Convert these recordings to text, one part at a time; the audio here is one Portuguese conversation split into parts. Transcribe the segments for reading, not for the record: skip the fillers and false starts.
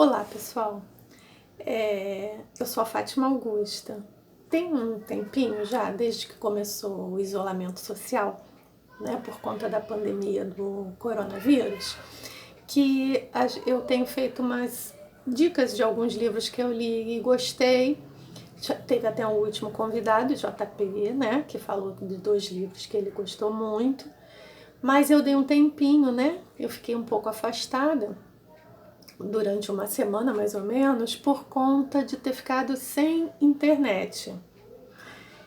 Olá, pessoal. Eu sou a Fátima Augusta. Tem um tempinho já, desde que começou o isolamento social, né, por conta da pandemia do coronavírus, que eu tenho feito umas dicas de alguns livros que eu li e gostei. Já teve até um último convidado, JP, né, que falou de 2 livros que ele gostou muito. Mas eu dei um tempinho, né? Eu fiquei um pouco afastada durante uma semana mais ou menos, por conta de ter ficado sem internet.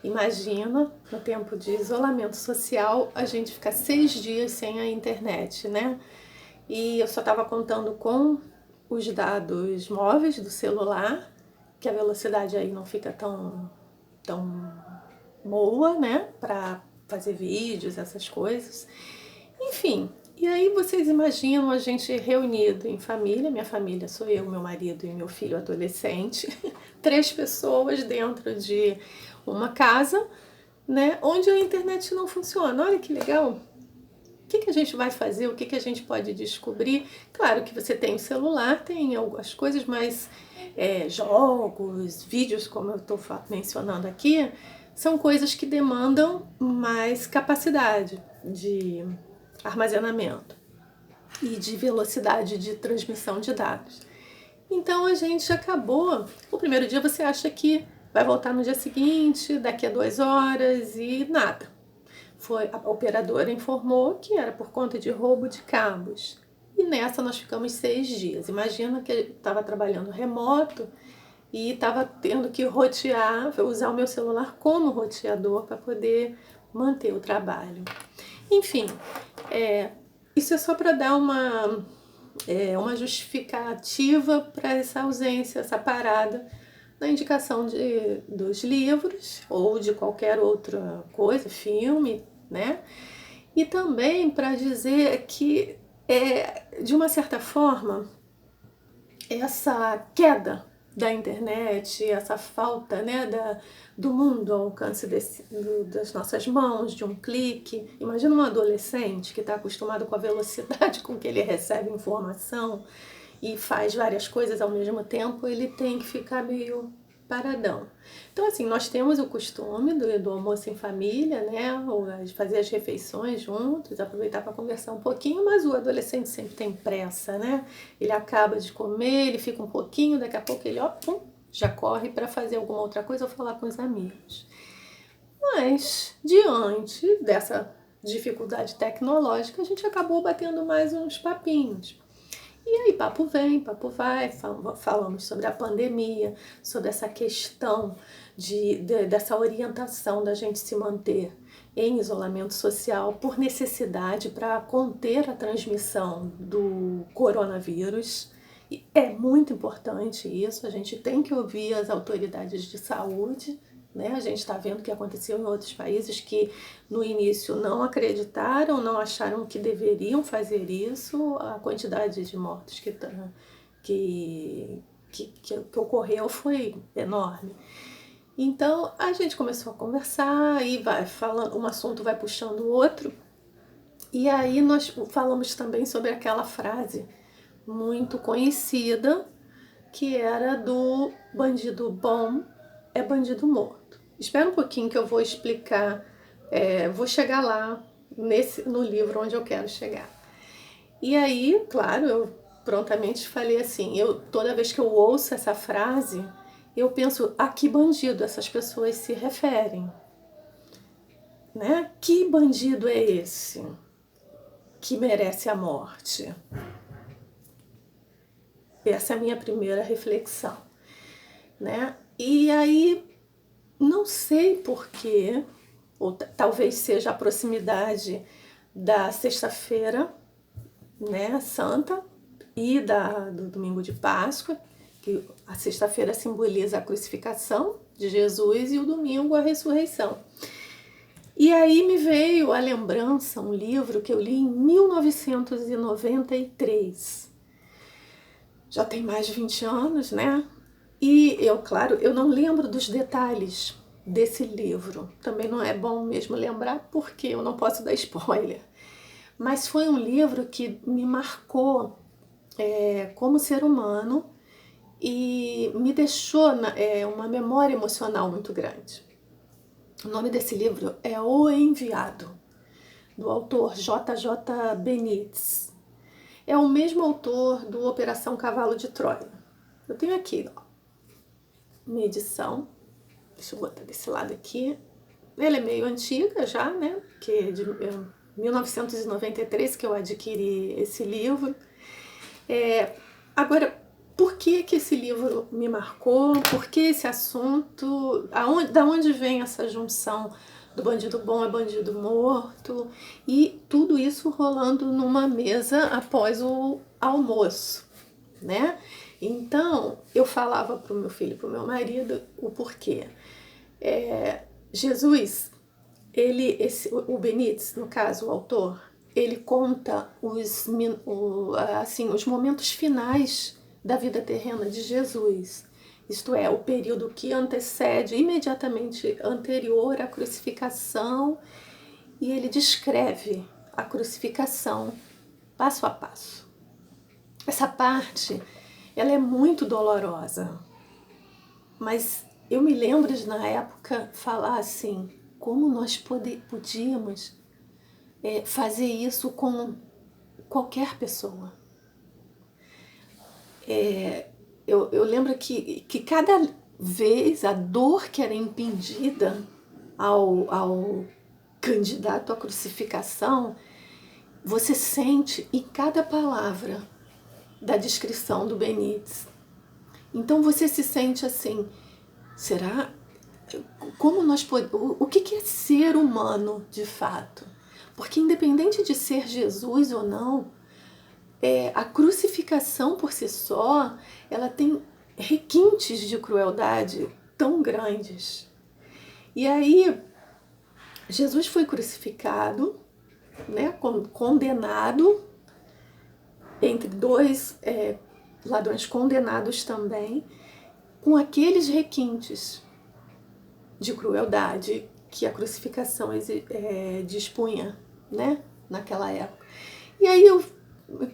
Imagina, no tempo de isolamento social, a gente ficar 6 dias sem a internet, né? E eu só estava contando com os dados móveis do celular, que a velocidade aí não fica tão boa, né? Para fazer vídeos, essas coisas. Enfim, e aí vocês imaginam a gente reunido em família, minha família sou eu, meu marido e meu filho adolescente, 3 pessoas dentro de uma casa, né, onde a internet não funciona. Olha que legal! O que a gente vai fazer? O que a gente pode descobrir? Claro que você tem o celular, tem algumas coisas, mas jogos, vídeos, como eu estou mencionando aqui, são coisas que demandam mais capacidade de armazenamento e de velocidade de transmissão de dados. Então a gente acabou. O primeiro dia você acha que vai voltar no dia seguinte, daqui a 2 horas e nada. A operadora informou que era por conta de roubo de cabos. E nessa nós ficamos 6 dias. Imagina que eu estava trabalhando remoto e estava tendo que rotear, usar o meu celular como roteador para poder manter o trabalho. Enfim, isso é só para dar uma justificativa para essa ausência, essa parada na indicação dos livros ou de qualquer outra coisa, filme, né? E também para dizer que, de uma certa forma, essa queda da internet, essa falta, né, do mundo ao alcance das nossas mãos, de um clique. Imagina um adolescente que está acostumado com a velocidade com que ele recebe informação e faz várias coisas ao mesmo tempo, ele tem que ficar meio paradão. Então, assim, nós temos o costume do almoço em família, né? Ou fazer as refeições juntos, aproveitar para conversar um pouquinho, mas o adolescente sempre tem pressa, né? Ele acaba de comer, ele fica um pouquinho, daqui a pouco ele, já corre para fazer alguma outra coisa ou falar com os amigos. Mas, diante dessa dificuldade tecnológica, a gente acabou batendo mais uns papinhos. E aí, papo vem, papo vai, falamos sobre a pandemia, sobre essa questão dessa orientação da gente se manter em isolamento social por necessidade para conter a transmissão do coronavírus. E é muito importante isso, a gente tem que ouvir as autoridades de saúde, né? A gente está vendo o que aconteceu em outros países que no início não acreditaram, não acharam que deveriam fazer isso. A quantidade de mortos que ocorreu foi enorme. Então a gente começou a conversar e vai falando, um assunto vai puxando o outro. E aí nós falamos também sobre aquela frase muito conhecida que era do bandido bom é bandido morto. Espera um pouquinho que eu vou explicar, vou chegar lá no livro onde eu quero chegar. E aí, claro, eu prontamente falei assim, toda vez que eu ouço essa frase, eu penso, a que bandido essas pessoas se referem? Né? Que bandido é esse que merece a morte? Essa é a minha primeira reflexão, né? E aí, não sei porquê, ou talvez seja a proximidade da sexta-feira, né, santa, e do domingo de Páscoa, que a sexta-feira simboliza a crucificação de Jesus e o domingo a ressurreição. E aí me veio a lembrança, um livro que eu li em 1993. Já tem mais de 20 anos, né? E claro, eu não lembro dos detalhes desse livro. Também não é bom mesmo lembrar porque eu não posso dar spoiler. Mas foi um livro que me marcou como ser humano e me deixou uma memória emocional muito grande. O nome desse livro é O Enviado, do autor J.J. Benítez. É o mesmo autor do Operação Cavalo de Troia. Eu tenho aqui, ó, minha edição. Deixa eu botar desse lado aqui. Ela é meio antiga já, né? Que é de 1993 que eu adquiri esse livro. Agora, por que esse livro me marcou? Por que esse assunto? Da onde vem essa junção do bandido bom é bandido morto? E tudo isso rolando numa mesa após o almoço, né? Então, eu falava para o meu filho, para o meu marido, o porquê. Jesus, o Benítez, no caso, o autor, ele conta os momentos finais da vida terrena de Jesus. Isto é, o período que antecede, imediatamente anterior à crucificação, e ele descreve a crucificação passo a passo. Essa parte, ela é muito dolorosa, mas eu me lembro de, na época, falar assim, como nós podíamos fazer isso com qualquer pessoa. Eu lembro que cada vez a dor que era impingida ao candidato à crucificação, você sente em cada palavra da descrição do Benítez. Então você se sente assim, será? Como o que é ser humano de fato? Porque independente de ser Jesus ou não, a crucificação por si só, ela tem requintes de crueldade tão grandes. E aí, Jesus foi crucificado, né, condenado, entre dois ladrões condenados também, com aqueles requintes de crueldade que a crucificação dispunha, né, naquela época. E aí eu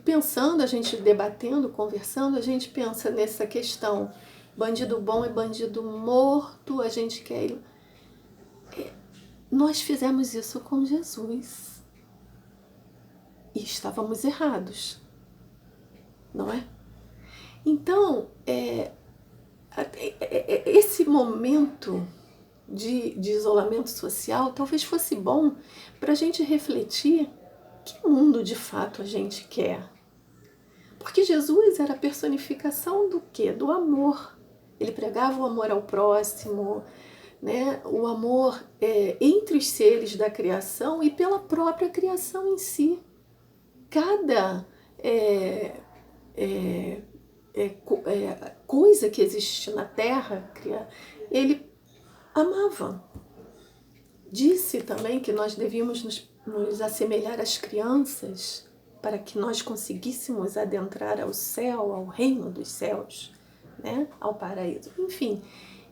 pensando, a gente debatendo, conversando, a gente pensa nessa questão, bandido bom é bandido morto, a gente quer... Nós fizemos isso com Jesus e estávamos errados, não é? Então, esse momento de isolamento social talvez fosse bom para a gente refletir que mundo de fato a gente quer. Porque Jesus era a personificação do quê? Do amor. Ele pregava o amor ao próximo, né? O amor entre os seres da criação e pela própria criação em si. Cada coisa que existe na Terra, ele amava. Disse também que nós devíamos nos assemelhar às crianças para que nós conseguíssemos adentrar ao céu, ao reino dos céus, né? Ao paraíso. Enfim,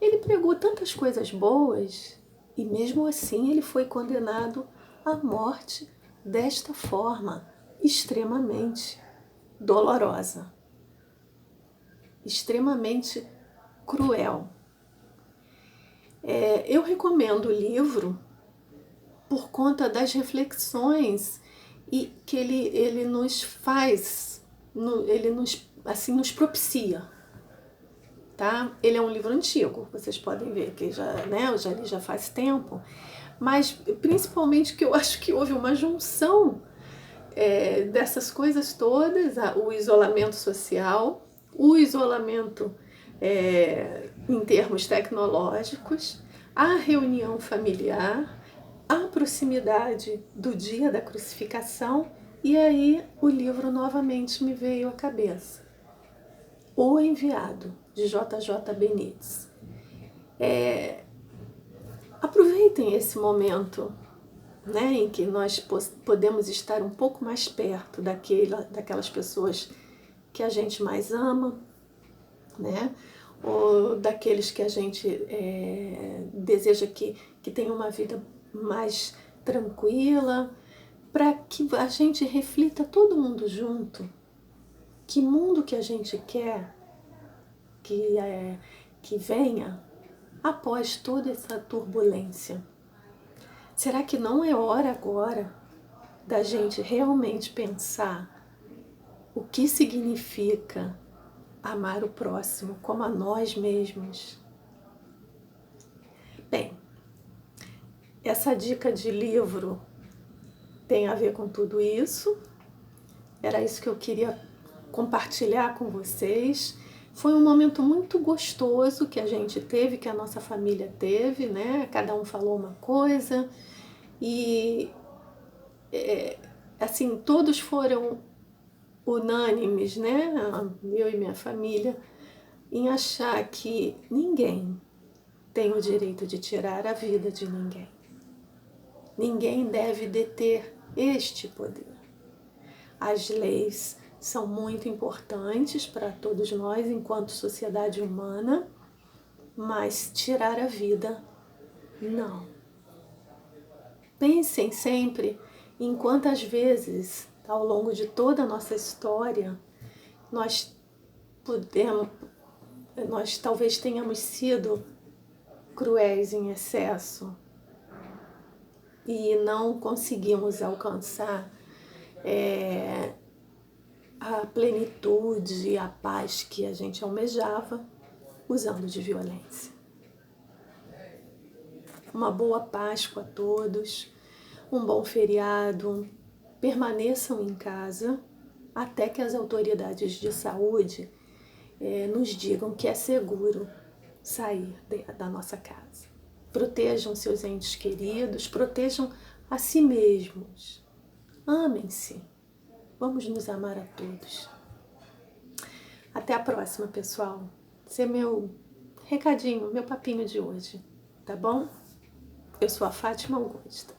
ele pregou tantas coisas boas e mesmo assim ele foi condenado à morte desta forma extremamente dolorosa, extremamente cruel. Eu recomendo o livro por conta das reflexões e que ele nos faz, ele nos propicia, tá? Ele é um livro antigo, vocês podem ver que eu já li já faz tempo, mas principalmente que eu acho que houve uma junção dessas coisas todas, o isolamento social, o isolamento em termos tecnológicos, a reunião familiar, a proximidade do dia da crucificação, e aí o livro novamente me veio à cabeça. O Enviado, de J.J. Benítez. Aproveitem esse momento, né, em que nós podemos estar um pouco mais perto daquelas pessoas que a gente mais ama, né, ou daqueles que a gente deseja que tenham uma vida mais tranquila, para que a gente reflita todo mundo junto que mundo que a gente quer que venha após toda essa turbulência. Será que não é hora agora da gente realmente pensar o que significa amar o próximo como a nós mesmos? Bem, essa dica de livro tem a ver com tudo isso. Era isso que eu queria compartilhar com vocês. Foi um momento muito gostoso que a gente teve, que a nossa família teve, né? Cada um falou uma coisa e, assim, todos foram unânimes, né? Eu e minha família, em achar que ninguém tem o direito de tirar a vida de ninguém. Ninguém deve deter este poder. As leis são muito importantes para todos nós enquanto sociedade humana, mas tirar a vida, não. Pensem sempre em quantas vezes, ao longo de toda a nossa história, nós talvez tenhamos sido cruéis em excesso e não conseguimos alcançar a plenitude, a paz que a gente almejava usando de violência. Uma boa Páscoa a todos, um bom feriado, permaneçam em casa até que as autoridades de saúde nos digam que é seguro sair da nossa casa. Protejam seus entes queridos, protejam a si mesmos. Amem-se. Vamos nos amar a todos. Até a próxima, pessoal. Esse é meu recadinho, meu papinho de hoje, tá bom? Eu sou a Fátima Augusta.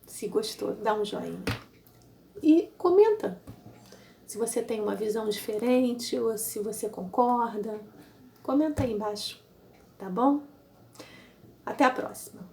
Se gostou, dá um joinha. E comenta se você tem uma visão diferente ou se você concorda. Comenta aí embaixo, tá bom? Até a próxima.